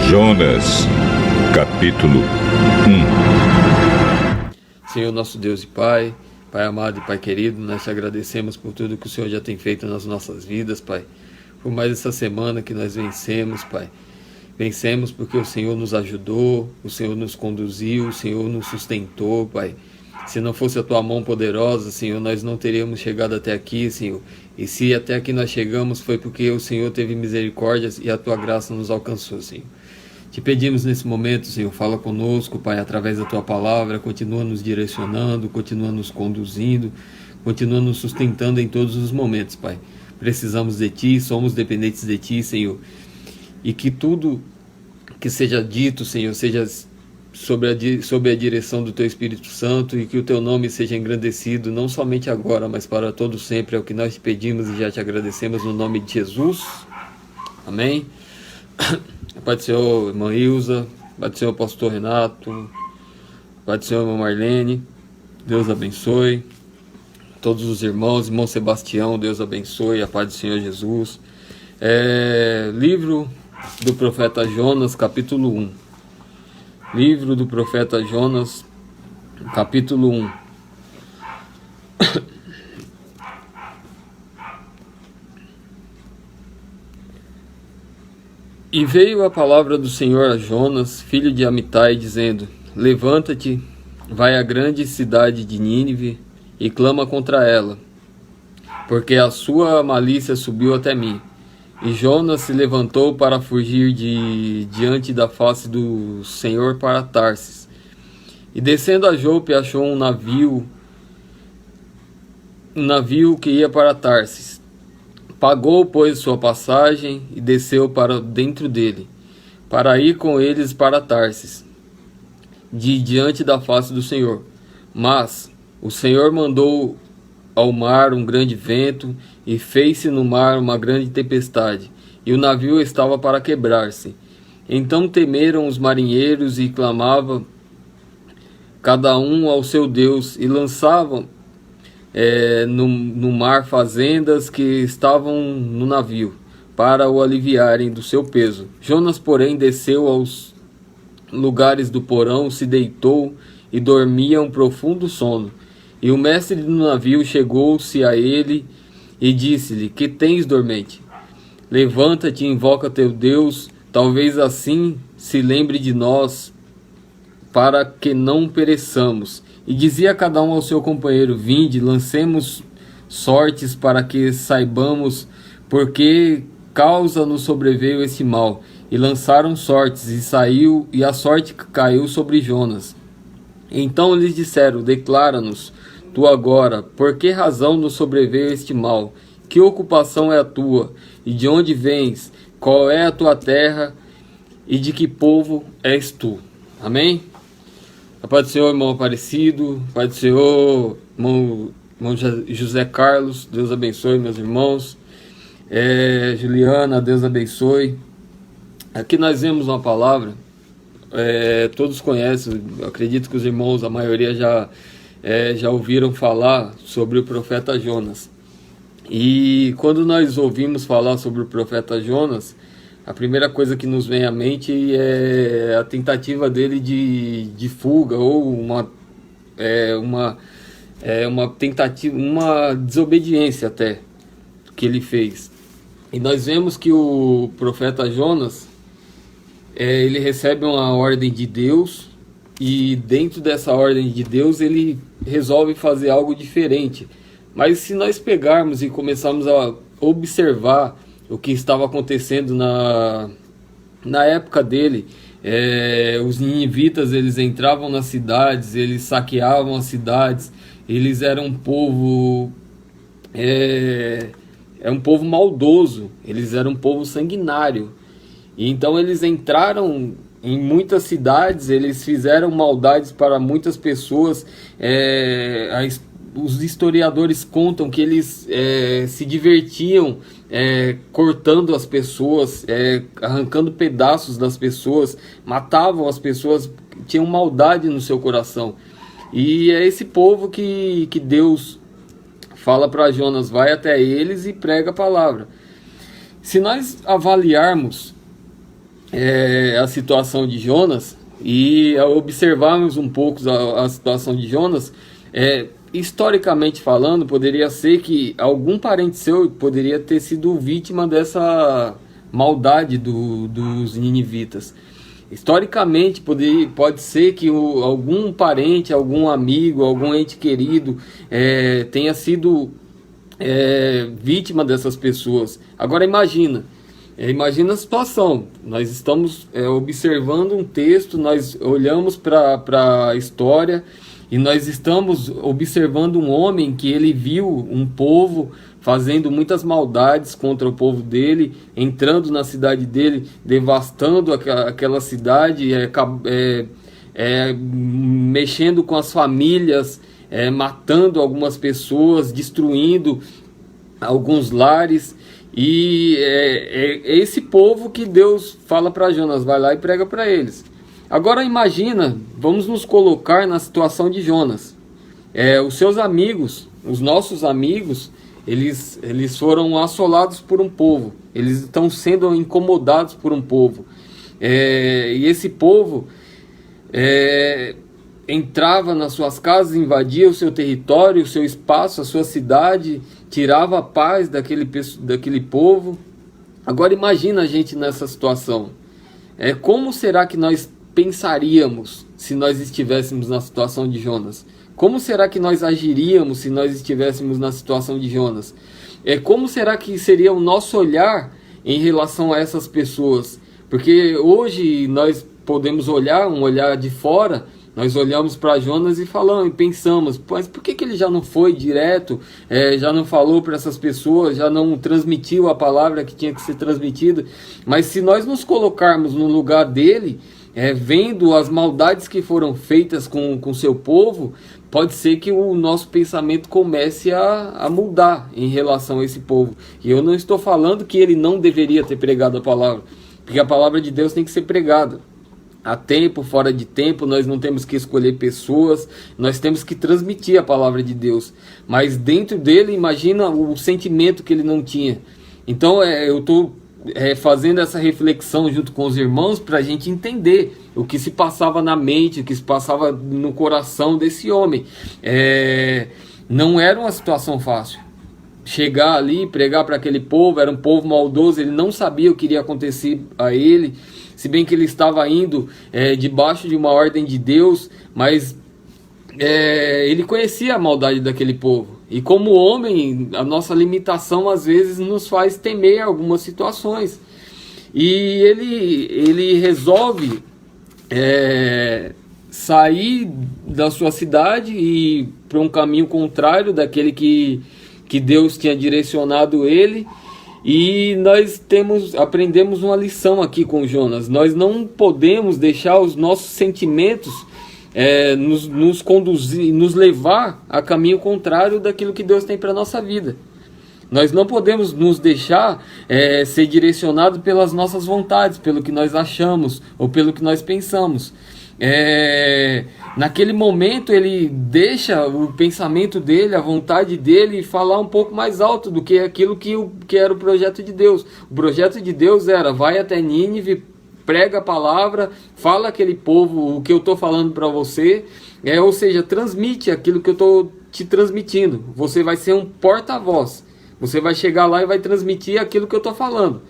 Jonas, capítulo 1. Senhor nosso Deus e Pai, Pai amado e Pai querido, nós te agradecemos por tudo que o Senhor já tem feito nas nossas vidas, Pai. Por mais essa semana que nós vencemos, Pai. Vencemos porque o Senhor nos ajudou, o Senhor nos conduziu, o Senhor nos sustentou, Pai. Se não fosse a Tua mão poderosa, Senhor, nós não teríamos chegado até aqui, Senhor. E se até aqui nós chegamos, foi porque o Senhor teve misericórdia e a Tua graça nos alcançou, Senhor. Te pedimos nesse momento, Senhor, fala conosco, Pai, através da Tua palavra, continua nos direcionando, continua nos conduzindo, continua nos sustentando em todos os momentos, Pai. Precisamos de Ti, somos dependentes de Ti, Senhor. E que tudo que seja dito, Senhor, seja sob a direção do Teu Espírito Santo, e que o Teu nome seja engrandecido, não somente agora, mas para todo sempre. É o que nós te pedimos e já te agradecemos no nome de Jesus. Amém. Pai do Senhor, irmã Ilza, Pai do Senhor, pastor Renato, Pai do Senhor, irmã Marlene, Deus abençoe. Todos os irmãos, irmão Sebastião, Deus abençoe, a paz do Senhor Jesus. Livro do profeta Jonas, capítulo 1. Livro do profeta Jonas, capítulo 1. E veio a palavra do Senhor a Jonas, filho de Amitai, dizendo: Levanta-te, vai à grande cidade de Nínive e clama contra ela, porque a sua malícia subiu até mim. E Jonas se levantou para fugir diante da face do Senhor para Tarsis. E descendo a Jope, achou um navio que ia para Tarsis. Pagou, pois, sua passagem e desceu para dentro dele, para ir com eles para Tarsis, diante da face do Senhor. Mas o Senhor mandou ao mar um grande vento, e fez-se no mar uma grande tempestade, e o navio estava para quebrar-se. Então temeram os marinheiros e clamavam cada um ao seu Deus, e lançavam no mar fazendas que estavam no navio, para o aliviarem do seu peso. Jonas, porém, desceu aos lugares do porão, se deitou e dormia um profundo sono. E o mestre do navio chegou-se a ele e disse-lhe: Que tens, dormente? Levanta-te e invoca teu Deus, talvez assim se lembre de nós, para que não pereçamos. E dizia cada um ao seu companheiro: Vinde, lancemos sortes para que saibamos por que causa nos sobreveio esse mal. E lançaram sortes, e a sorte caiu sobre Jonas. Então lhes disseram: Declara-nos tu agora, por que razão nos sobreveio este mal? Que ocupação é a tua? E de onde vens? Qual é a tua terra? E de que povo és tu? Amém? A paz do Senhor, irmão Aparecido, Pai do Senhor, irmão José Carlos, Deus abençoe, meus irmãos. Juliana, Deus abençoe. Aqui nós vemos uma palavra, todos conhecem, acredito que os irmãos, a maioria já ouviram falar sobre o profeta Jonas. E quando nós ouvimos falar sobre o profeta Jonas, a primeira coisa que nos vem à mente é a tentativa dele de fuga, ou uma tentativa, uma desobediência até, que ele fez. E nós vemos que o profeta Jonas, ele recebe uma ordem de Deus, e dentro dessa ordem de Deus ele resolve fazer algo diferente. Mas se nós pegarmos e começarmos a observar o que estava acontecendo na época dele, os ninivitas, eles entravam nas cidades, eles saqueavam as cidades, eles eram um povo maldoso, eles eram um povo sanguinário. E então eles entraram em muitas cidades, eles fizeram maldades para muitas pessoas. Os historiadores contam que eles se divertiam cortando as pessoas, arrancando pedaços das pessoas, matavam as pessoas, tinham maldade no seu coração. E é esse povo que Deus fala para Jonas: vai até eles e prega a palavra. Se nós avaliarmos a situação de Jonas e ao observarmos um pouco a situação de Jonas, historicamente falando, poderia ser que algum parente seu poderia ter sido vítima dessa maldade dos ninivitas. Historicamente, pode ser que algum parente, algum amigo, algum ente querido tenha sido vítima dessas pessoas. Agora imagina a situação. Nós estamos observando um texto, nós olhamos para a história e nós estamos observando um homem que ele viu um povo fazendo muitas maldades contra o povo dele, entrando na cidade dele, devastando aquela cidade, mexendo com as famílias, matando algumas pessoas, destruindo alguns lares. E é esse povo que Deus fala para Jonas, vai lá e prega para eles. Agora imagina, vamos nos colocar na situação de Jonas. Os seus amigos, os nossos amigos, eles foram assolados por um povo. Eles estão sendo incomodados por um povo. E esse povo entrava nas suas casas, invadia o seu território, o seu espaço, a sua cidade, tirava a paz daquele povo. Agora imagina a gente nessa situação. Como será que nós pensaríamos se nós estivéssemos na situação de Jonas? Como será que nós agiríamos se nós estivéssemos na situação de Jonas? Como será que seria o nosso olhar em relação a essas pessoas? Porque hoje nós podemos olhar, um olhar de fora, nós olhamos para Jonas e falamos, e pensamos, mas por que ele já não foi direto, já não falou para essas pessoas, já não transmitiu a palavra que tinha que ser transmitida? Mas se nós nos colocarmos no lugar dele, vendo as maldades que foram feitas com o seu povo, pode ser que o nosso pensamento comece a mudar em relação a esse povo. E eu não estou falando que ele não deveria ter pregado a palavra, porque a palavra de Deus tem que ser pregada. A tempo, fora de tempo, nós não temos que escolher pessoas, nós temos que transmitir a palavra de Deus. Mas dentro dele, imagina o sentimento que ele não tinha. Então eu estou fazendo essa reflexão junto com os irmãos para a gente entender o que se passava na mente, o que se passava no coração desse homem. Não era uma situação fácil. Chegar ali, pregar para aquele povo, era um povo maldoso, ele não sabia o que iria acontecer a ele, se bem que ele estava indo debaixo de uma ordem de Deus, mas ele conhecia a maldade daquele povo. E como homem, a nossa limitação às vezes nos faz temer algumas situações. E ele resolve sair da sua cidade e ir para um caminho contrário daquele que Deus tinha direcionado ele. E nós aprendemos uma lição aqui com Jonas. Nós não podemos deixar os nossos sentimentos nos conduzir, nos levar a caminho contrário daquilo que Deus tem para a nossa vida. Nós não podemos nos deixar ser direcionados pelas nossas vontades, pelo que nós achamos ou pelo que nós pensamos. Naquele momento ele deixa o pensamento dele, a vontade dele falar um pouco mais alto do que aquilo que era o projeto de Deus. O projeto de Deus era: vai até Nínive, prega a palavra, fala aquele povo o que eu estou falando para você, ou seja, transmite aquilo que eu estou te transmitindo. Você vai ser um porta-voz, você vai chegar lá e vai transmitir aquilo que eu estou falando.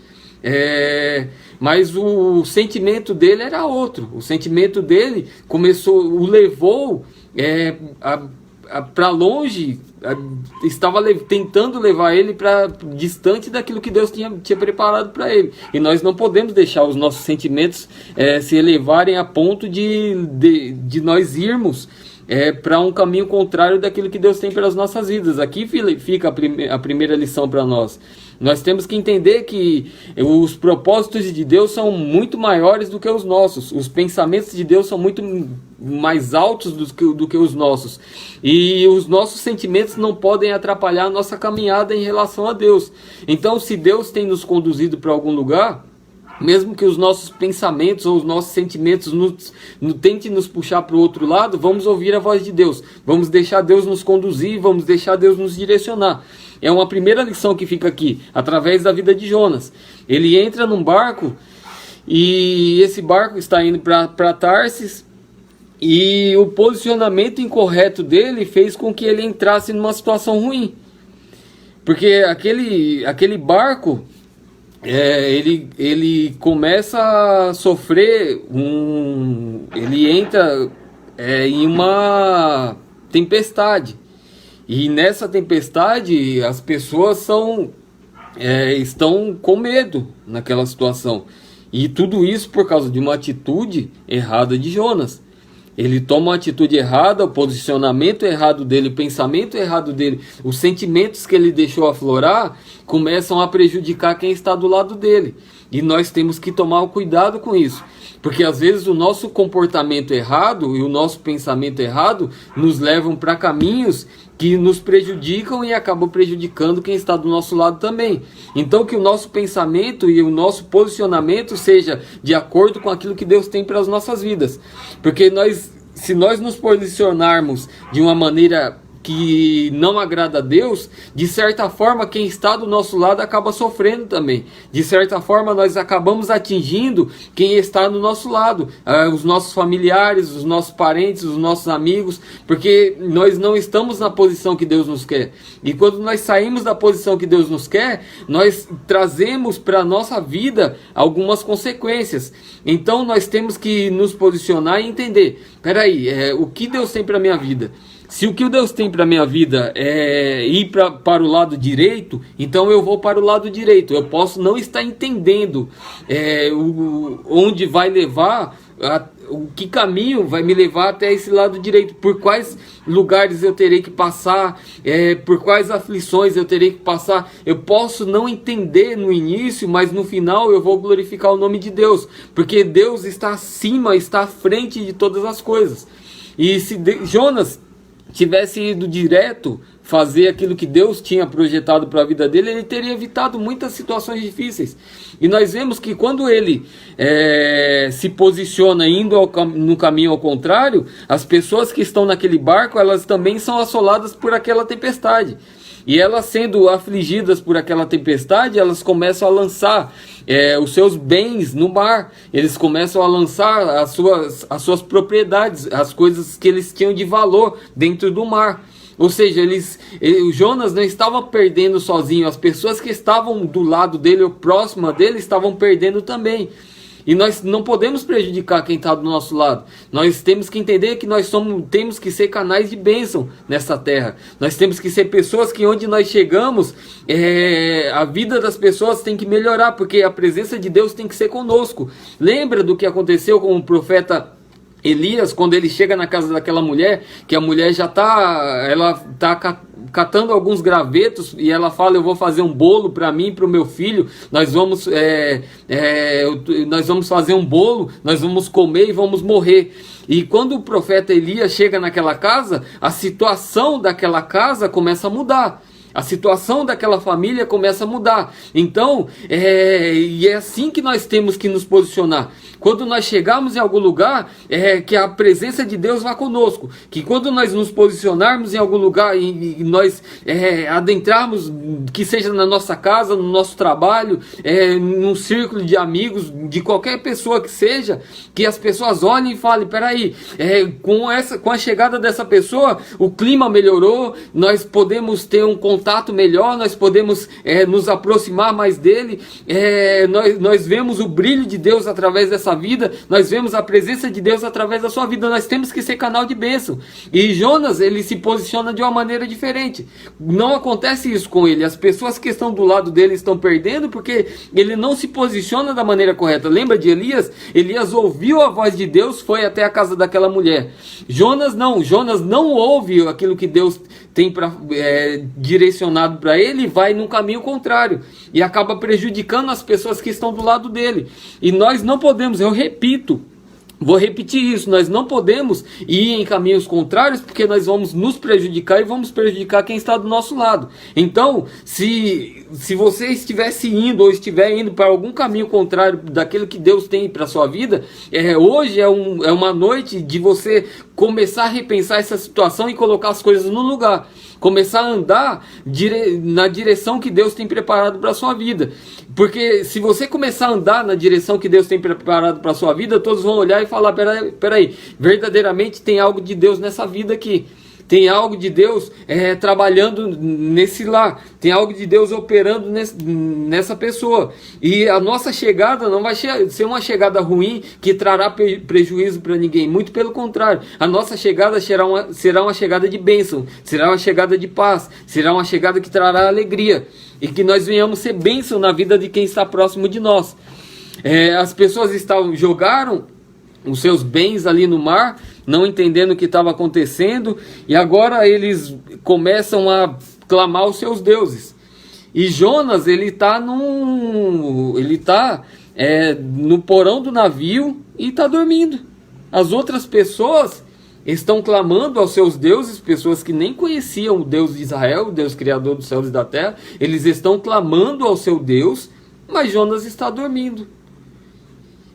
Mas o sentimento dele era outro. O sentimento dele o levou para longe, estava tentando levar ele para distante daquilo que Deus tinha preparado para ele. E nós não podemos deixar os nossos sentimentos se elevarem a ponto de nós irmos para um caminho contrário daquilo que Deus tem para as nossas vidas. Aqui fica a primeira lição para nós. Nós temos que entender que os propósitos de Deus são muito maiores do que os nossos. Os pensamentos de Deus são muito mais altos do que os nossos. E os nossos sentimentos não podem atrapalhar a nossa caminhada em relação a Deus. Então, se Deus tem nos conduzido para algum lugar, mesmo que os nossos pensamentos ou os nossos sentimentos tentem nos puxar para o outro lado, vamos ouvir a voz de Deus. Vamos deixar Deus nos conduzir, vamos deixar Deus nos direcionar. É uma primeira lição que fica aqui, através da vida de Jonas. Ele entra num barco E esse barco está indo para Tarsis, e o posicionamento incorreto dele fez com que ele entrasse numa situação ruim. Porque aquele barco, ele começa a sofrer ele entra em uma tempestade. E nessa tempestade as pessoas estão com medo naquela situação. E tudo isso por causa de uma atitude errada de Jonas. Ele toma uma atitude errada, o posicionamento errado dele, o pensamento errado dele, os sentimentos que ele deixou aflorar começam a prejudicar quem está do lado dele. E nós temos que tomar cuidado com isso. Porque às vezes o nosso comportamento errado e o nosso pensamento errado nos levam para caminhos que nos prejudicam e acabam prejudicando quem está do nosso lado também. Então que o nosso pensamento e o nosso posicionamento seja de acordo com aquilo que Deus tem para as nossas vidas. Porque se nós nos posicionarmos de uma maneira que não agrada a Deus, de certa forma quem está do nosso lado acaba sofrendo também. De certa forma nós acabamos atingindo quem está do nosso lado, os nossos familiares, os nossos parentes, os nossos amigos, porque nós não estamos na posição que Deus nos quer. E quando nós saímos da posição que Deus nos quer, nós trazemos para a nossa vida algumas consequências. Então nós temos que nos posicionar e entender, peraí, o que Deus tem para a minha vida? Se o que Deus tem para a minha vida é ir para o lado direito, então eu vou para o lado direito. Eu posso não estar entendendo onde vai levar, o que caminho vai me levar até esse lado direito, por quais lugares eu terei que passar, por quais aflições eu terei que passar. Eu posso não entender no início, mas no final eu vou glorificar o nome de Deus, porque Deus está acima, está à frente de todas as coisas. E se Jonas tivesse ido direto fazer aquilo que Deus tinha projetado para a vida dele, ele teria evitado muitas situações difíceis. E nós vemos que quando ele se posiciona indo no caminho ao contrário, as pessoas que estão naquele barco, elas também são assoladas por aquela tempestade. E elas, sendo afligidas por aquela tempestade, elas começam a lançar os seus bens no mar. Eles começam a lançar as suas propriedades, as coisas que eles tinham de valor dentro do mar. Ou seja, o Jonas não estava perdendo sozinho, as pessoas que estavam do lado dele ou próxima dele estavam perdendo também. E nós não podemos prejudicar quem está do nosso lado. Nós temos que entender que temos que ser canais de bênção nessa terra. Nós temos que ser pessoas que onde nós chegamos, a vida das pessoas tem que melhorar, porque a presença de Deus tem que ser conosco. Lembra do que aconteceu com o profeta Elias, quando ele chega na casa daquela mulher, que a mulher já está catando alguns gravetos, e ela fala: eu vou fazer um bolo para mim e para o meu filho, nós vamos fazer um bolo, nós vamos comer e vamos morrer. E quando o profeta Elias chega naquela casa, a situação daquela casa começa a mudar. A situação daquela família começa a mudar. Então, e é assim que nós temos que nos posicionar. Quando nós chegarmos em algum lugar, que a presença de Deus vá conosco. Que quando nós nos posicionarmos em algum lugar e nós adentrarmos, que seja na nossa casa, no nosso trabalho, num círculo de amigos, de qualquer pessoa que seja, que as pessoas olhem e falem: peraí, com a chegada dessa pessoa, o clima melhorou, nós podemos ter um contato melhor, nós podemos nos aproximar mais dele, nós vemos o brilho de Deus através dessa vida, nós vemos a presença de Deus através da sua vida. Nós temos que ser canal de bênção. E Jonas, ele se posiciona de uma maneira diferente. Não acontece isso com ele. As pessoas que estão do lado dele estão perdendo porque ele não se posiciona da maneira correta. Lembra de Elias? Elias ouviu a voz de Deus, foi até a casa daquela mulher. Jonas não ouve aquilo que Deus tem direcionado para ele, e vai num caminho contrário e acaba prejudicando as pessoas que estão do lado dele. E nós não podemos, eu repito, vou repetir isso, nós não podemos ir em caminhos contrários, porque nós vamos nos prejudicar e vamos prejudicar quem está do nosso lado. Então, se você estivesse indo ou estiver indo para algum caminho contrário daquilo que Deus tem para a sua vida, hoje é uma noite de você começar a repensar essa situação e colocar as coisas no lugar. começar a andar na direção que Deus tem preparado para a sua vida. Porque se você começar a andar na direção que Deus tem preparado para a sua vida, todos vão olhar e falar, peraí, verdadeiramente tem algo de Deus nessa vida aqui. Tem algo de Deus trabalhando nesse lar. Tem algo de Deus operando nessa pessoa. E a nossa chegada não vai ser uma chegada ruim que trará prejuízo para ninguém. Muito pelo contrário. A nossa chegada será uma chegada de bênção. Será uma chegada de paz. Será uma chegada que trará alegria. E que nós venhamos ser bênção na vida de quem está próximo de nós. As pessoas jogaram os seus bens ali no mar, não entendendo o que estava acontecendo, e agora eles começam a clamar os seus deuses. E Jonas, ele está no porão do navio e está dormindo. As outras pessoas estão clamando aos seus deuses, pessoas que nem conheciam o Deus de Israel, o Deus criador dos céus e da terra. Eles estão clamando ao seu Deus, mas Jonas está dormindo.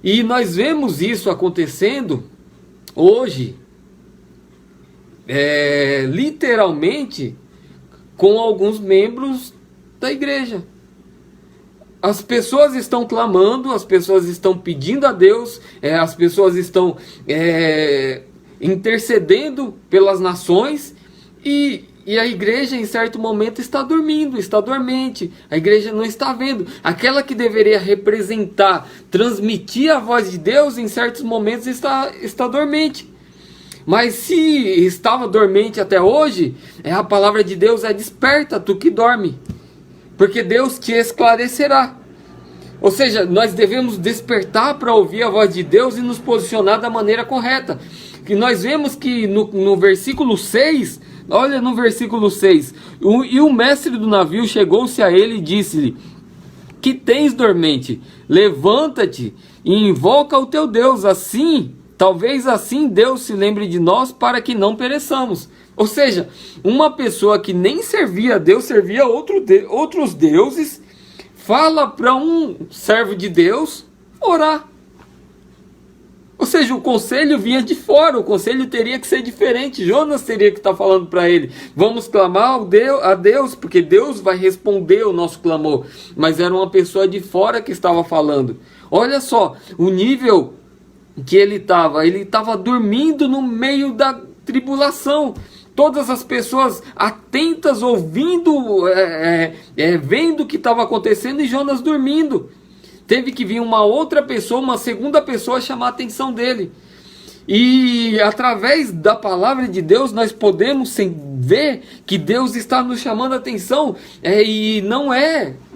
E nós vemos isso acontecendo hoje, literalmente, com alguns membros da igreja. As pessoas estão clamando, as pessoas estão pedindo a Deus, as pessoas estão intercedendo pelas nações, e a igreja em certo momento está dormindo, está dormente. A igreja não está vendo. Aquela que deveria representar, transmitir a voz de Deus, em certos momentos está dormente. Mas se estava dormente até hoje, a palavra de Deus é: desperta, tu que dorme, porque Deus te esclarecerá. Ou seja, nós devemos despertar para ouvir a voz de Deus e nos posicionar da maneira correta. Que nós vemos que no versículo 6, olha no versículo 6, e o mestre do navio chegou-se a ele e disse-lhe: que tens, dormente? Levanta-te e invoca o teu Deus, talvez assim Deus se lembre de nós para que não pereçamos. Ou seja, uma pessoa que nem servia a Deus, servia outros deuses, fala para um servo de Deus orar. Ou seja, o conselho vinha de fora, o conselho teria que ser diferente. Jonas teria que estar falando para ele: vamos clamar a Deus, porque Deus vai responder o nosso clamor. Mas era uma pessoa de fora que estava falando. Olha só, o nível que ele estava dormindo no meio da tribulação. Todas as pessoas atentas, ouvindo, vendo o que estava acontecendo, e Jonas dormindo. Teve que vir uma outra pessoa, uma segunda pessoa, chamar a atenção dele. E através da palavra de Deus nós podemos ver que Deus está nos chamando a atenção. E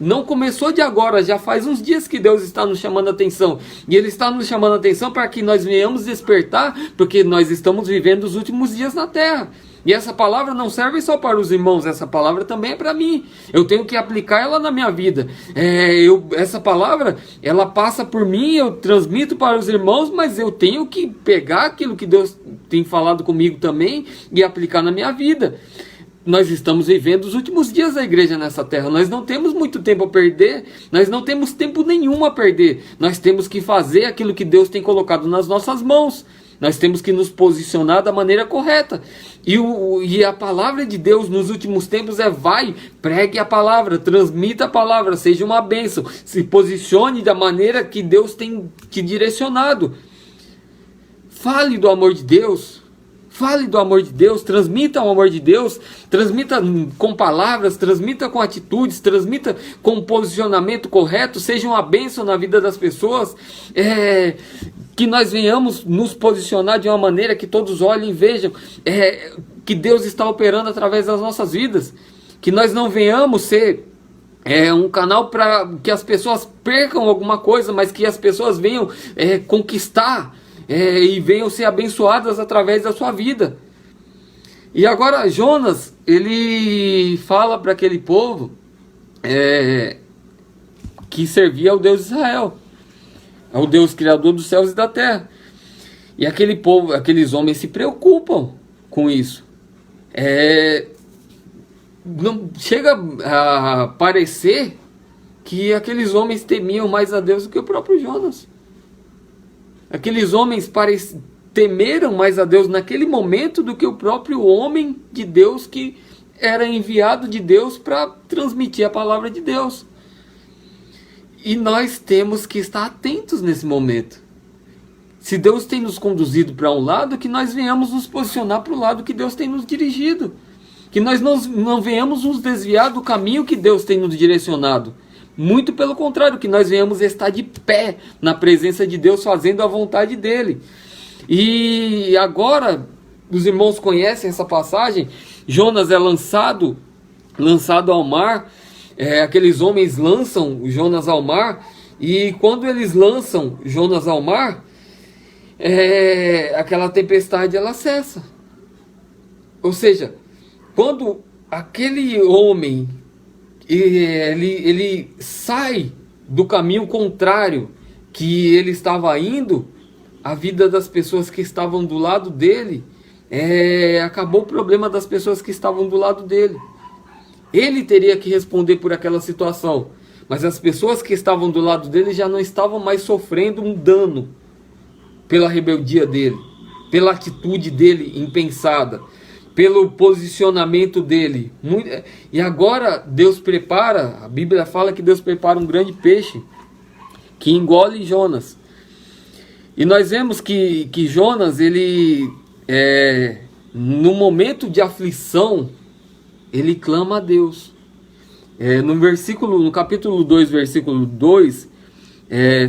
não começou de agora, já faz uns dias que Deus está nos chamando a atenção. E Ele está nos chamando a atenção para que nós venhamos despertar, porque nós estamos vivendo os últimos dias na terra. E essa palavra não serve só para os irmãos, essa palavra também é para mim. Eu tenho que aplicar ela na minha vida. Essa palavra, ela passa por mim, eu transmito para os irmãos, mas eu tenho que pegar aquilo que Deus tem falado comigo também e aplicar na minha vida. Nós estamos vivendo os últimos dias da igreja nessa terra. Nós não temos muito tempo a perder. Nós não temos tempo nenhum a perder. Nós temos que fazer aquilo que Deus tem colocado nas nossas mãos. Nós temos que nos posicionar da maneira correta. E a palavra de Deus nos últimos tempos vai, pregue a palavra, transmita a palavra, seja uma bênção. Se posicione da maneira que Deus tem te direcionado. Fale do amor de Deus. Fale do amor de Deus, transmita o amor de Deus, transmita com palavras, transmita com atitudes, transmita com posicionamento correto, seja uma bênção na vida das pessoas, que nós venhamos nos posicionar de uma maneira que todos olhem e vejam que Deus está operando através das nossas vidas, que nós não venhamos ser um canal para que as pessoas percam alguma coisa, mas que as pessoas venham conquistar, e venham ser abençoadas através da sua vida. E agora Jonas, ele fala para aquele povo que servia ao Deus de Israel, ao Deus criador dos céus e da terra. E aquele povo, aqueles homens se preocupam com isso. Não chega a parecer que aqueles homens temiam mais a Deus do que o próprio Jonas. Aqueles homens temeram mais a Deus naquele momento do que o próprio homem de Deus que era enviado de Deus para transmitir a palavra de Deus. E nós temos que estar atentos nesse momento. Se Deus tem nos conduzido para um lado, que nós venhamos nos posicionar para o lado que Deus tem nos dirigido. Que nós não venhamos nos desviar do caminho que Deus tem nos direcionado. Muito pelo contrário, que nós venhamos estar de pé na presença de Deus, fazendo a vontade dEle. E agora, os irmãos conhecem essa passagem, Jonas é lançado ao mar, aqueles homens lançam Jonas ao mar, e quando eles lançam Jonas ao mar, aquela tempestade ela cessa. Ou seja, quando aquele homem ele sai do caminho contrário que ele estava indo, a vida das pessoas que estavam do lado dele, acabou o problema das pessoas que estavam do lado dele. Ele teria que responder por aquela situação, mas as pessoas que estavam do lado dele já não estavam mais sofrendo um dano pela rebeldia dele, pela atitude dele impensada, pelo posicionamento dele. E agora Deus prepara, a Bíblia fala que Deus prepara um grande peixe que engole Jonas. E nós vemos que Jonas, ele, no momento de aflição, ele clama a Deus. No capítulo 2, versículo 2,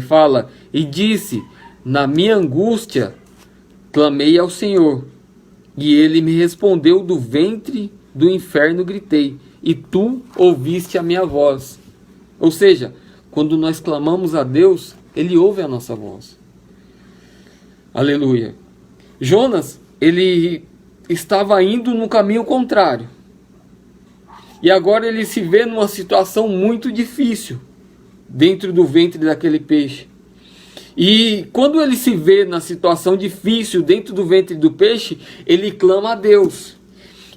fala: e disse, na minha angústia, clamei ao Senhor, e ele me respondeu, do ventre do inferno gritei, e tu ouviste a minha voz. Ou seja, quando nós clamamos a Deus, ele ouve a nossa voz. Aleluia. Jonas, ele estava indo no caminho contrário. E agora ele se vê numa situação muito difícil dentro do ventre daquele peixe. E quando ele se vê na situação difícil dentro do ventre do peixe, ele clama a Deus.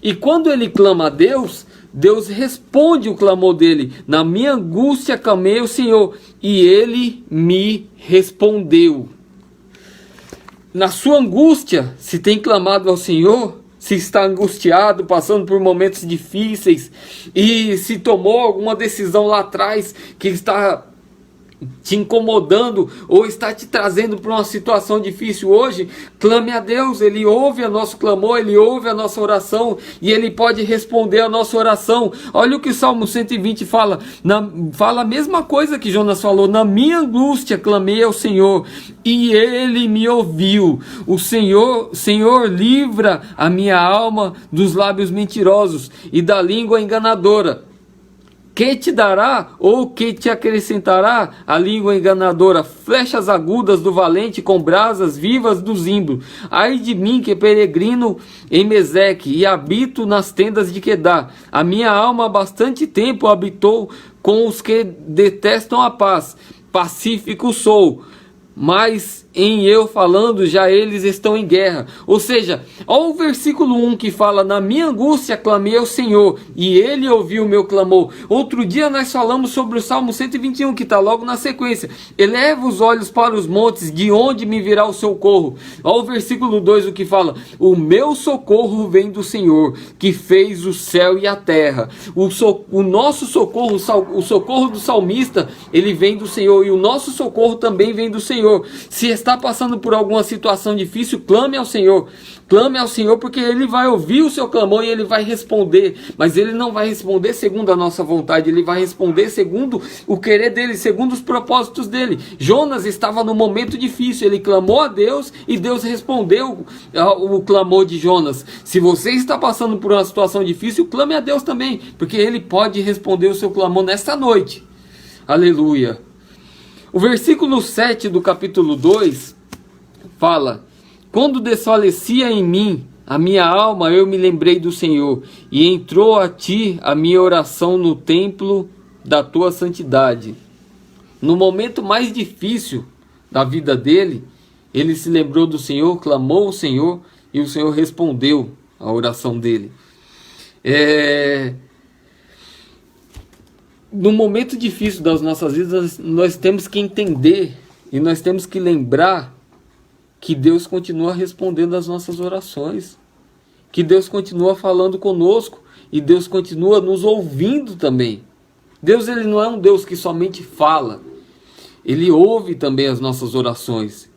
E quando ele clama a Deus, Deus responde o clamor dele. Na minha angústia clamei ao Senhor, e ele me respondeu. Na sua angústia, se tem clamado ao Senhor, se está angustiado, passando por momentos difíceis, e se tomou alguma decisão lá atrás que está te incomodando ou está te trazendo para uma situação difícil hoje, clame a Deus. Ele ouve o nosso clamor, ele ouve a nossa oração e ele pode responder a nossa oração. Olha o que o Salmo 120 fala, fala a mesma coisa que Jonas falou: na minha angústia clamei ao Senhor e ele me ouviu. O Senhor livra a minha alma dos lábios mentirosos e da língua enganadora. Que te dará ou que te acrescentará a língua enganadora? Flechas agudas do valente com brasas vivas do zimbro. Ai de mim que peregrino em Meseque e habito nas tendas de Quedar. A minha alma há bastante tempo habitou com os que detestam a paz. Pacífico sou, mas em eu falando já eles estão em guerra. Ou seja, olha o versículo 1 que fala: na minha angústia clamei ao Senhor e ele ouviu o meu clamor. Outro dia nós falamos sobre o Salmo 121, que está logo na sequência: eleva os olhos para os montes, de onde me virá o socorro. Olha o versículo 2 o que fala: o meu socorro vem do Senhor, que fez o céu e a terra. O nosso socorro, o socorro do salmista, ele vem do Senhor, e o nosso socorro também vem do Senhor. Se está passando por alguma situação difícil, clame ao Senhor. Clame ao Senhor, porque Ele vai ouvir o seu clamor e Ele vai responder. Mas Ele não vai responder segundo a nossa vontade. Ele vai responder segundo o querer dEle, segundo os propósitos dEle. Jonas estava num momento difícil. Ele clamou a Deus e Deus respondeu o clamor de Jonas. Se você está passando por uma situação difícil, clame a Deus também, porque Ele pode responder o seu clamor nesta noite. Aleluia. O versículo 7 do capítulo 2 fala: quando desfalecia em mim a minha alma, eu me lembrei do Senhor, e entrou a ti a minha oração no templo da tua santidade. No momento mais difícil da vida dele, ele se lembrou do Senhor, clamou ao Senhor, e o Senhor respondeu a oração dele. No momento difícil das nossas vidas, nós temos que entender e nós temos que lembrar que Deus continua respondendo às nossas orações, que Deus continua falando conosco e Deus continua nos ouvindo também. Deus, ele não é um Deus que somente fala, ele ouve também as nossas orações.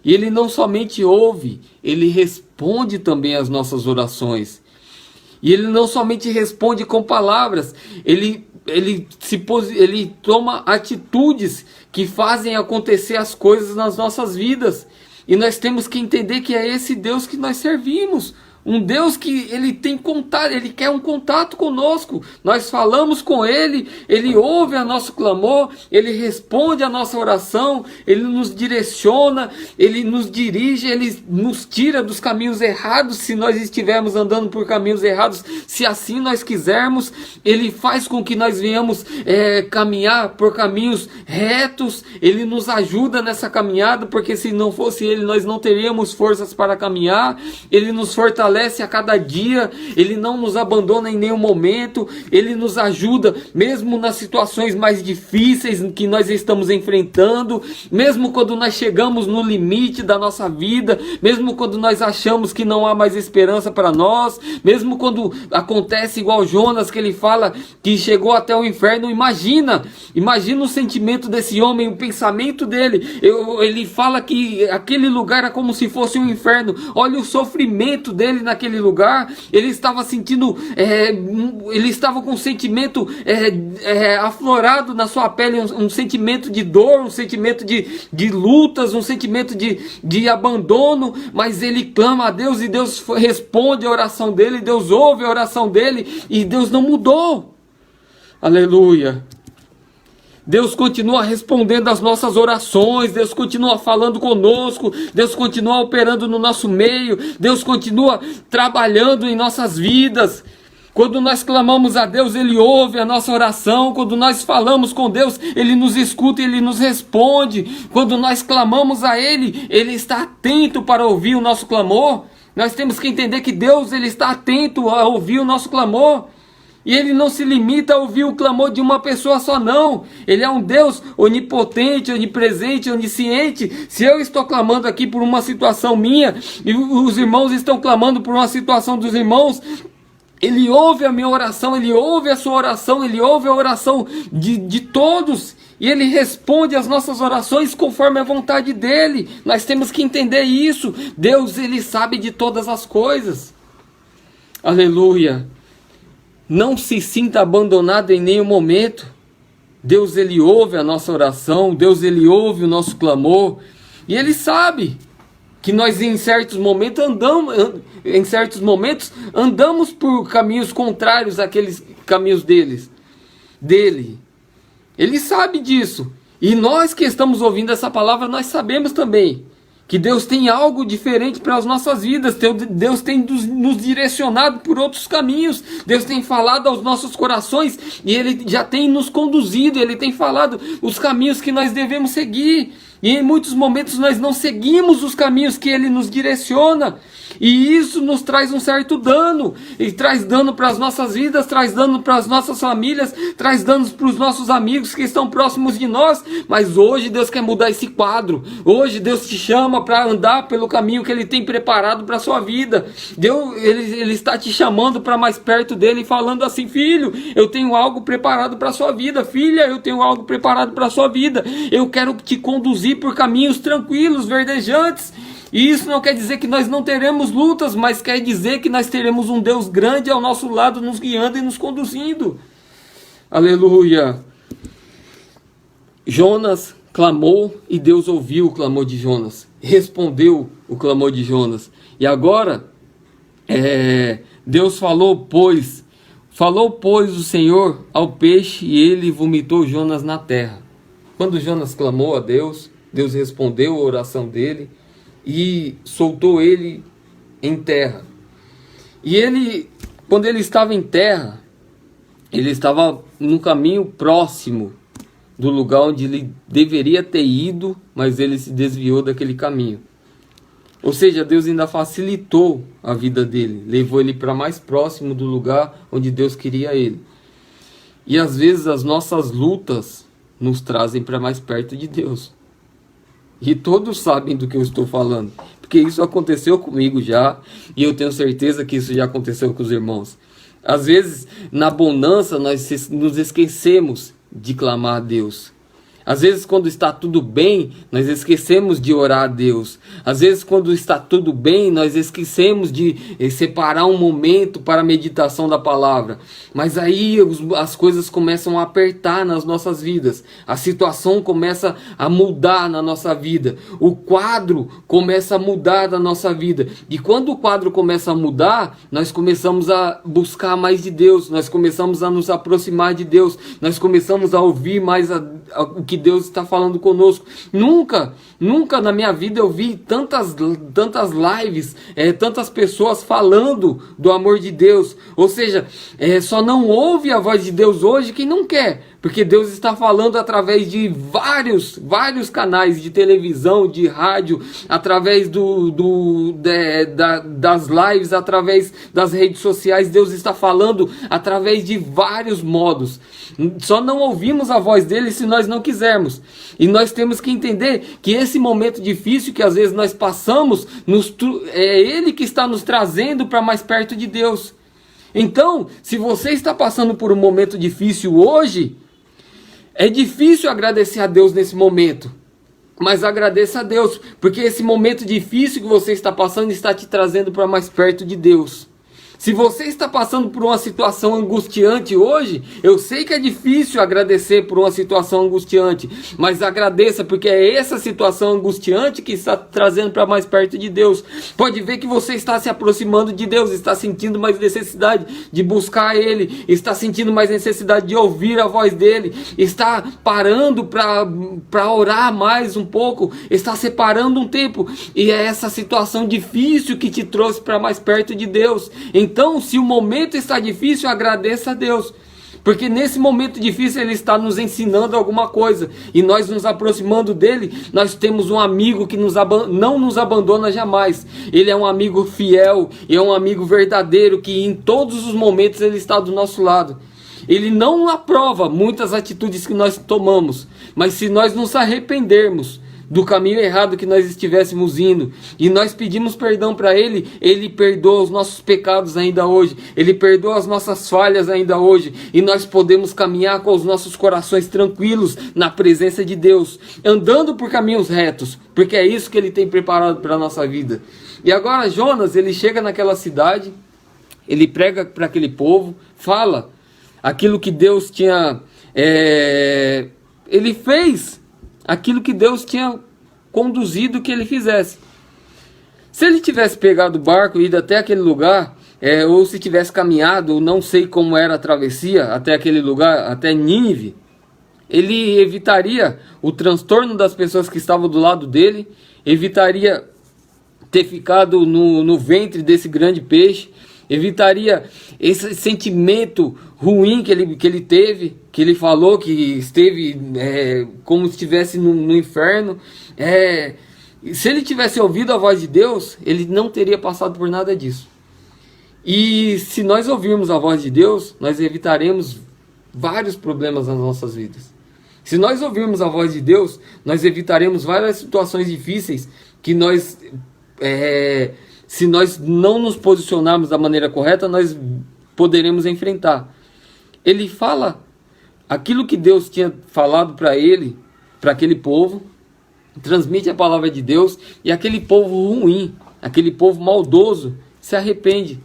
E ele não somente ouve, ele responde também às nossas orações. E ele não somente responde com palavras, ele toma atitudes que fazem acontecer as coisas nas nossas vidas. E nós temos que entender que é esse Deus que nós servimos. Um Deus que ele tem contato, ele quer um contato conosco. Nós falamos com ele, ele ouve o nosso clamor, ele responde a nossa oração, ele nos direciona, ele nos dirige, ele nos tira dos caminhos errados, se nós estivermos andando por caminhos errados, se assim nós quisermos. Ele faz com que nós venhamos caminhar por caminhos retos, ele nos ajuda nessa caminhada, porque se não fosse ele, nós não teríamos forças para caminhar. Ele nos fortalece a cada dia, ele não nos abandona em nenhum momento, ele nos ajuda mesmo nas situações mais difíceis que nós estamos enfrentando, mesmo quando nós chegamos no limite da nossa vida, mesmo quando nós achamos que não há mais esperança para nós, mesmo quando acontece igual Jonas, que ele fala que chegou até o inferno. Imagina o sentimento desse homem, o pensamento dele. Ele fala que aquele lugar é como se fosse um inferno. Olha o sofrimento dele naquele lugar. Ele estava sentindo, ele estava com um sentimento aflorado na sua pele, um sentimento de dor, um sentimento de lutas, um sentimento de abandono, mas ele clama a Deus e Deus responde a oração dele, Deus ouve a oração dele e Deus não mudou. Aleluia. Deus continua respondendo às nossas orações, Deus continua falando conosco, Deus continua operando no nosso meio, Deus continua trabalhando em nossas vidas. Quando nós clamamos a Deus, Ele ouve a nossa oração. Quando nós falamos com Deus, Ele nos escuta e Ele nos responde. Quando nós clamamos a Ele, Ele está atento para ouvir o nosso clamor. Nós temos que entender que Deus, Ele está atento a ouvir o nosso clamor. E Ele não se limita a ouvir o clamor de uma pessoa só, não. Ele é um Deus onipotente, onipresente, onisciente. Se eu estou clamando aqui por uma situação minha, e os irmãos estão clamando por uma situação dos irmãos, Ele ouve a minha oração, Ele ouve a sua oração, Ele ouve a oração de todos. E Ele responde às nossas orações conforme a vontade dEle. Nós temos que entender isso. Deus, Ele sabe de todas as coisas. Aleluia. Não se sinta abandonado em nenhum momento. Deus, Ele ouve a nossa oração. Deus, Ele ouve o nosso clamor. E Ele sabe que nós em certos momentos andamos por caminhos contrários àqueles caminhos dele. Ele sabe disso. E nós que estamos ouvindo essa palavra, nós sabemos também que Deus tem algo diferente para as nossas vidas. Deus tem nos direcionado por outros caminhos. Deus tem falado aos nossos corações e Ele já tem nos conduzido. Ele tem falado os caminhos que nós devemos seguir. E em muitos momentos nós não seguimos os caminhos que Ele nos direciona. E isso nos traz um certo dano. E traz dano para as nossas vidas, traz dano para as nossas famílias, traz danos para os nossos amigos que estão próximos de nós. Mas hoje Deus quer mudar esse quadro. Hoje Deus te chama para andar pelo caminho que Ele tem preparado para a sua vida. Ele está te chamando para mais perto dEle, falando assim: filho, eu tenho algo preparado para a sua vida. Filha, eu tenho algo preparado para a sua vida. Eu quero te conduzir por caminhos tranquilos, verdejantes. E isso não quer dizer que nós não teremos lutas, mas quer dizer que nós teremos um Deus grande ao nosso lado, nos guiando e nos conduzindo. Aleluia. Jonas clamou e Deus ouviu o clamor de Jonas. Respondeu o clamor de Jonas. E agora, Deus falou, pois o Senhor ao peixe e ele vomitou Jonas na terra. Quando Jonas clamou a Deus, Deus respondeu a oração dele e soltou ele em terra. E ele, quando ele estava em terra, ele estava no caminho próximo do lugar onde ele deveria ter ido, mas ele se desviou daquele caminho. Ou seja, Deus ainda facilitou a vida dele, levou ele para mais próximo do lugar onde Deus queria ele. E às vezes as nossas lutas nos trazem para mais perto de Deus. E todos sabem do que eu estou falando, porque isso aconteceu comigo já, e eu tenho certeza que isso já aconteceu com os irmãos. Às vezes, na bonança, nós nos esquecemos de clamar a Deus. Às vezes, quando está tudo bem, nós esquecemos de orar a Deus. Às vezes, quando está tudo bem, nós esquecemos de separar um momento para a meditação da palavra. Mas aí as coisas começam a apertar nas nossas vidas. A situação começa a mudar na nossa vida. O quadro começa a mudar na nossa vida. E quando o quadro começa a mudar, nós começamos a buscar mais de Deus. Nós começamos a nos aproximar de Deus. Nós começamos a ouvir mais o que Deus está falando conosco. Nunca na minha vida eu vi tantas lives, tantas pessoas falando do amor de Deus. Ou seja, só não ouve a voz de Deus hoje quem não quer, porque Deus está falando através de vários canais de televisão, de rádio, através das lives, através das redes sociais. Deus está falando através de vários modos. Só não ouvimos a voz dele se nós não quisermos. E nós temos que entender que esse momento difícil que às vezes nós passamos, é ele que está nos trazendo para mais perto de Deus. Então, se você está passando por um momento difícil hoje, é difícil agradecer a Deus nesse momento. Mas agradeça a Deus, porque esse momento difícil que você está passando está te trazendo para mais perto de Deus. Se você está passando por uma situação angustiante hoje, eu sei que é difícil agradecer por uma situação angustiante, mas agradeça, porque é essa situação angustiante que está trazendo para mais perto de Deus. Pode ver que você está se aproximando de Deus, está sentindo mais necessidade de buscar Ele, está sentindo mais necessidade de ouvir a voz dEle, está parando para orar mais um pouco, está separando um tempo, e é essa situação difícil que te trouxe para mais perto de Deus. Então, se o momento está difícil, agradeça a Deus. Porque nesse momento difícil Ele está nos ensinando alguma coisa. E nós nos aproximando dEle, nós temos um amigo que não nos abandona jamais. Ele é um amigo fiel, e é um amigo verdadeiro, que em todos os momentos Ele está do nosso lado. Ele não aprova muitas atitudes que nós tomamos. Mas se nós nos arrependermos do caminho errado que nós estivéssemos indo, e nós pedimos perdão para Ele, Ele perdoa os nossos pecados ainda hoje, Ele perdoa as nossas falhas ainda hoje, e nós podemos caminhar com os nossos corações tranquilos na presença de Deus, andando por caminhos retos, porque é isso que Ele tem preparado para a nossa vida. E agora Jonas, ele chega naquela cidade, ele prega para aquele povo, fala aquilo que Deus tinha, ele fez aquilo que Deus tinha conduzido que ele fizesse. Se ele tivesse pegado o barco e ido até aquele lugar, ou se tivesse caminhado, não sei como era a travessia até aquele lugar, até Nínive, ele evitaria o transtorno das pessoas que estavam do lado dele, evitaria ter ficado no ventre desse grande peixe, evitaria esse sentimento ruim que ele teve, que ele falou que esteve como se estivesse no inferno. Se ele tivesse ouvido a voz de Deus, ele não teria passado por nada disso. E se nós ouvirmos a voz de Deus, nós evitaremos vários problemas nas nossas vidas. Se nós ouvirmos a voz de Deus, nós evitaremos várias situações difíceis que nós... se nós não nos posicionarmos da maneira correta, nós poderemos enfrentar. Ele fala aquilo que Deus tinha falado para ele, para aquele povo, transmite a palavra de Deus, e aquele povo ruim, aquele povo maldoso, se arrepende.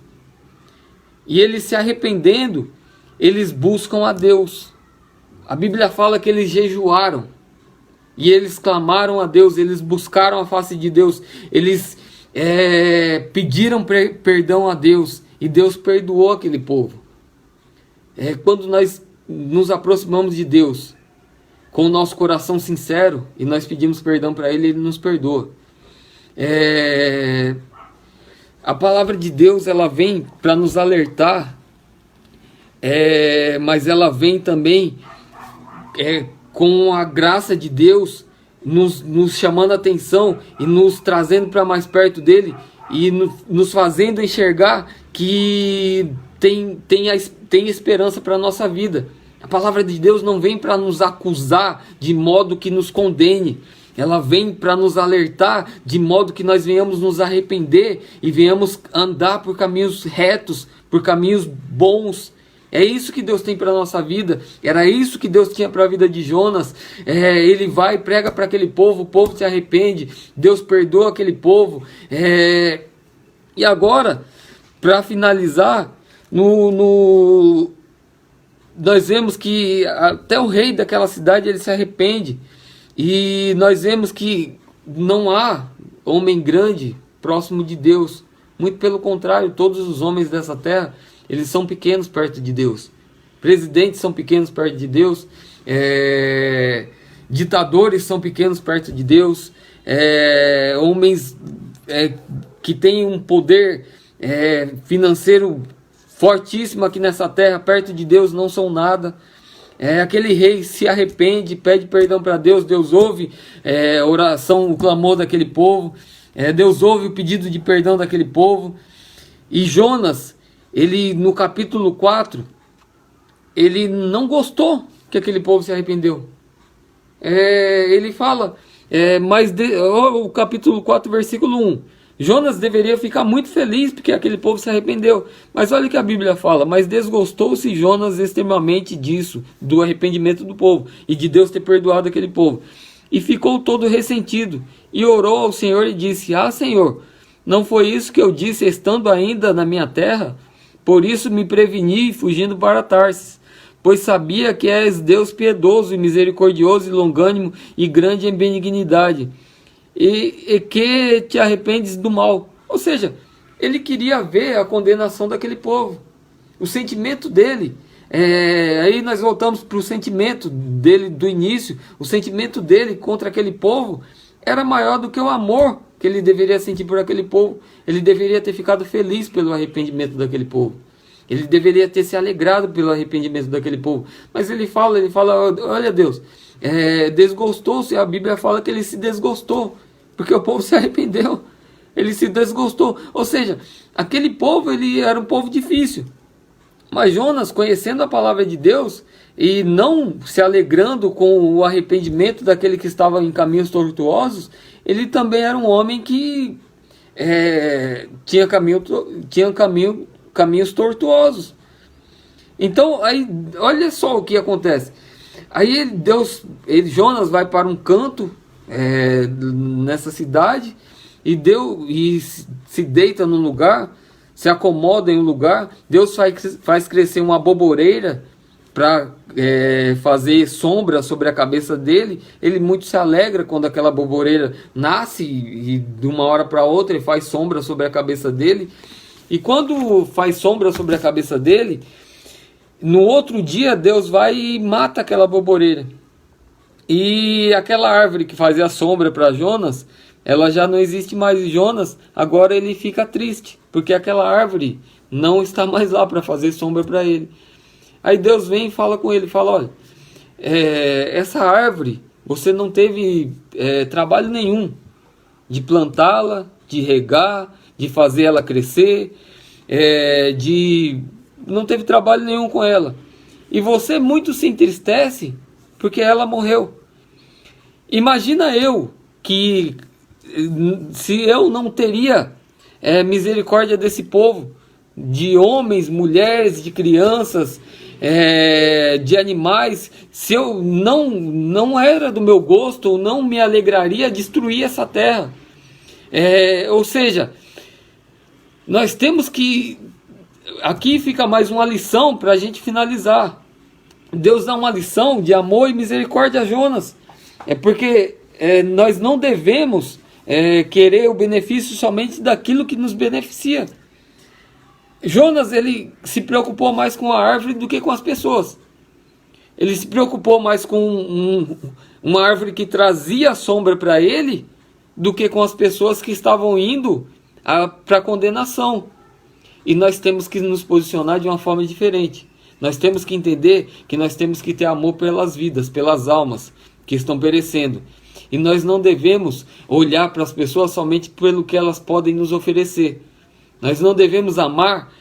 E eles se arrependendo, eles buscam a Deus. A Bíblia fala que eles jejuaram, e eles clamaram a Deus, eles buscaram a face de Deus, eles pediram perdão a Deus, e Deus perdoou aquele povo. Quando nós nos aproximamos de Deus com o nosso coração sincero e nós pedimos perdão para Ele, Ele nos perdoa. A palavra de Deus, ela vem para nos alertar, mas ela vem também com a graça de Deus nos chamando a atenção e nos trazendo para mais perto dele, e nos fazendo enxergar que tem esperança para a nossa vida. A palavra de Deus não vem para nos acusar de modo que nos condene, ela vem para nos alertar de modo que nós venhamos nos arrepender e venhamos andar por caminhos retos, por caminhos bons. É isso que Deus tem para a nossa vida. Era isso que Deus tinha para a vida de Jonas. Ele vai e prega para aquele povo, o povo se arrepende, Deus perdoa aquele povo. E agora, para finalizar, nós vemos que até o rei daquela cidade ele se arrepende. E nós vemos que não há homem grande próximo de Deus. Muito pelo contrário, todos os homens dessa terra, eles são pequenos perto de Deus. Presidentes são pequenos perto de Deus. Ditadores são pequenos perto de Deus. Homens que têm um poder financeiro fortíssimo aqui nessa terra, perto de Deus, não são nada. Aquele rei se arrepende, pede perdão para Deus. Deus ouve a oração, o clamor daquele povo. Deus ouve o pedido de perdão daquele povo. E Jonas, ele no capítulo 4, ele não gostou que aquele povo se arrependeu. Ele fala, o capítulo 4, versículo 1. Jonas deveria ficar muito feliz porque aquele povo se arrependeu. Mas olha o que a Bíblia fala. Mas desgostou-se Jonas extremamente disso, do arrependimento do povo e de Deus ter perdoado aquele povo. E ficou todo ressentido e orou ao Senhor e disse: Ah, Senhor, não foi isso que eu disse estando ainda na minha terra? Por isso me preveni fugindo para Tarsis, pois sabia que és Deus piedoso e misericordioso e longânimo e grande em benignidade, e que te arrependes do mal. Ou seja, ele queria ver a condenação daquele povo, o sentimento dele. Aí nós voltamos para o sentimento dele do início. O sentimento dele contra aquele povo era maior do que o amor que ele deveria sentir por aquele povo. Ele deveria ter ficado feliz pelo arrependimento daquele povo. Ele deveria ter se alegrado pelo arrependimento daquele povo. Mas ele fala, olha Deus, desgostou-se. A Bíblia fala que ele se desgostou, porque o povo se arrependeu. Ele se desgostou. Ou seja, aquele povo, ele era um povo difícil. Mas Jonas, conhecendo a palavra de Deus e não se alegrando com o arrependimento daquele que estava em caminhos tortuosos, ele também era um homem que tinha caminhos tortuosos. Então, aí, olha só o que acontece. Aí Jonas vai para um canto nessa cidade e se deita num lugar, se acomoda em um lugar. Deus faz crescer uma aboboreira para fazer sombra sobre a cabeça dele. Ele muito se alegra quando aquela aboboreira nasce e de uma hora para outra ele faz sombra sobre a cabeça dele. E quando faz sombra sobre a cabeça dele, no outro dia Deus vai e mata aquela aboboreira. E aquela árvore que fazia sombra para Jonas, ela já não existe mais. E Jonas, agora ele fica triste, porque aquela árvore não está mais lá para fazer sombra para ele. Aí Deus vem e fala com ele, fala: olha, essa árvore, você não teve trabalho nenhum de plantá-la, de regar, de fazer ela crescer, não teve trabalho nenhum com ela. E você muito se entristece porque ela morreu. Imagina eu que se eu não teria misericórdia desse povo, de homens, mulheres, de crianças, de animais, se eu não era do meu gosto, ou não me alegraria destruir essa terra. Ou seja, nós temos que... Aqui fica mais uma lição para a gente finalizar. Deus dá uma lição de amor e misericórdia a Jonas. Porque nós não devemos querer o benefício somente daquilo que nos beneficia. Jonas, ele se preocupou mais com a árvore do que com as pessoas. Ele se preocupou mais com uma árvore que trazia sombra para ele do que com as pessoas que estavam indo para a condenação. E nós temos que nos posicionar de uma forma diferente. Nós temos que entender que nós temos que ter amor pelas vidas, pelas almas que estão perecendo. E nós não devemos olhar para as pessoas somente pelo que elas podem nos oferecer. Nós não devemos amar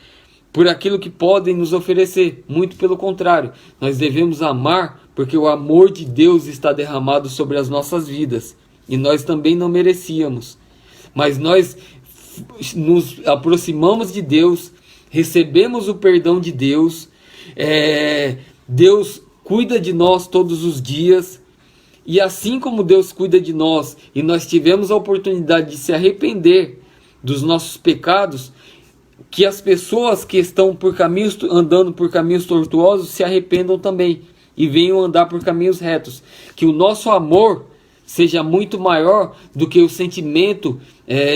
por aquilo que podem nos oferecer. Muito pelo contrário. Nós devemos amar porque o amor de Deus está derramado sobre as nossas vidas. e nós também não merecíamos. Mas nós nos aproximamos de Deus, recebemos o perdão de Deus, Deus cuida de nós todos os dias, e assim como Deus cuida de nós, e nós tivemos a oportunidade de se arrepender dos nossos pecados, que as pessoas que estão andando por caminhos tortuosos se arrependam também, e venham andar por caminhos retos, que o nosso amor seja muito maior do que o sentimento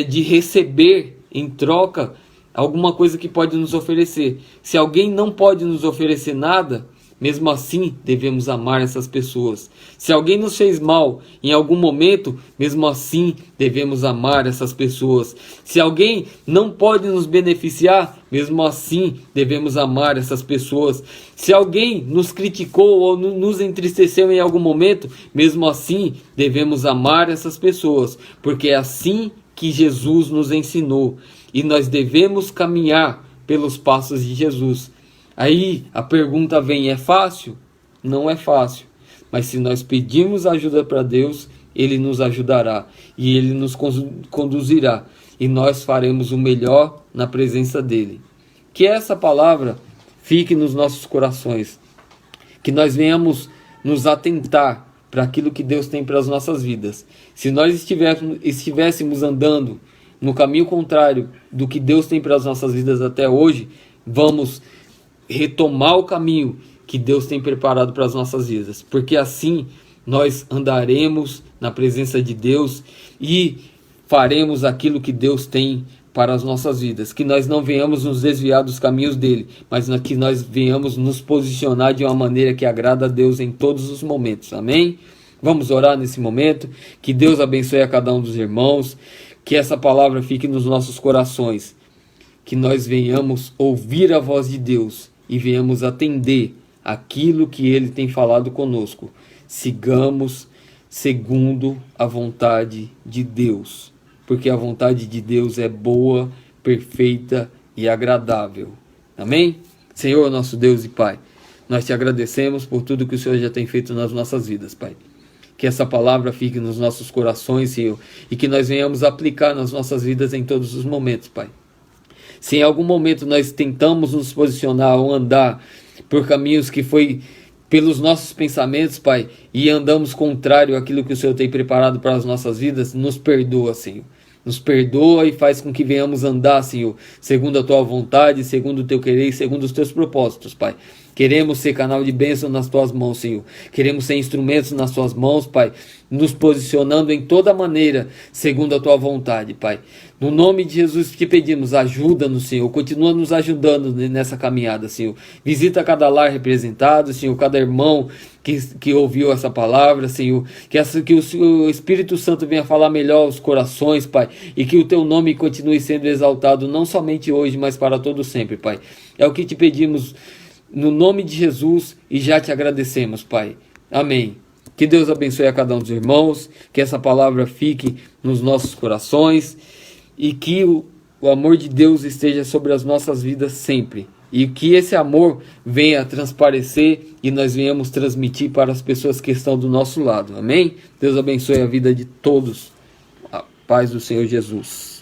de receber em troca alguma coisa que pode nos oferecer. Se alguém não pode nos oferecer nada, mesmo assim devemos amar essas pessoas. Se alguém nos fez mal em algum momento, mesmo assim devemos amar essas pessoas. Se alguém não pode nos beneficiar, mesmo assim devemos amar essas pessoas. Se alguém nos criticou ou nos entristeceu em algum momento, mesmo assim devemos amar essas pessoas, porque é assim que Jesus nos ensinou, e nós devemos caminhar pelos passos de Jesus. Aí a pergunta vem: é fácil? Não é fácil, mas se nós pedirmos ajuda para Deus, Ele nos ajudará e Ele nos conduzirá, e nós faremos o melhor na presença dEle. Que essa palavra fique nos nossos corações, que nós venhamos nos atentar para aquilo que Deus tem para as nossas vidas. Se nós estivéssemos andando no caminho contrário do que Deus tem para as nossas vidas até hoje, vamos retomar o caminho que Deus tem preparado para as nossas vidas, porque assim nós andaremos na presença de Deus e faremos aquilo que Deus tem para as nossas vidas, que nós não venhamos nos desviar dos caminhos dele, mas que nós venhamos nos posicionar de uma maneira que agrada a Deus em todos os momentos. Amém? Vamos orar nesse momento. Que Deus abençoe a cada um dos irmãos, que essa palavra fique nos nossos corações, que nós venhamos ouvir a voz de Deus e venhamos atender aquilo que Ele tem falado conosco. Sigamos segundo a vontade de Deus, porque a vontade de Deus é boa, perfeita e agradável. Amém? Senhor, nosso Deus e Pai, nós te agradecemos por tudo que o Senhor já tem feito nas nossas vidas, Pai. Que essa palavra fique nos nossos corações, Senhor, e que nós venhamos aplicar nas nossas vidas em todos os momentos, Pai. Se em algum momento nós tentamos nos posicionar ou andar por caminhos que foi pelos nossos pensamentos, Pai, e andamos contrário àquilo que o Senhor tem preparado para as nossas vidas, nos perdoa, Senhor. Nos perdoa e faz com que venhamos andar, Senhor, segundo a Tua vontade, segundo o Teu querer e segundo os Teus propósitos, Pai. Queremos ser canal de bênção nas Tuas mãos, Senhor. Queremos ser instrumentos nas Tuas mãos, Pai, nos posicionando em toda maneira, segundo a Tua vontade, Pai. No nome de Jesus te pedimos, ajuda-nos, Senhor. Continua nos ajudando nessa caminhada, Senhor. Visita cada lar representado, Senhor, cada irmão que ouviu essa palavra, Senhor. Que o Espírito Santo venha falar melhor aos corações, Pai. E que o Teu nome continue sendo exaltado, não somente hoje, mas para todo sempre, Pai. É o que te pedimos no nome de Jesus e já te agradecemos, Pai. Amém. Que Deus abençoe a cada um dos irmãos, que essa palavra fique nos nossos corações e que o amor de Deus esteja sobre as nossas vidas sempre. E que esse amor venha transparecer e nós venhamos transmitir para as pessoas que estão do nosso lado. Amém? Deus abençoe a vida de todos. A paz do Senhor Jesus.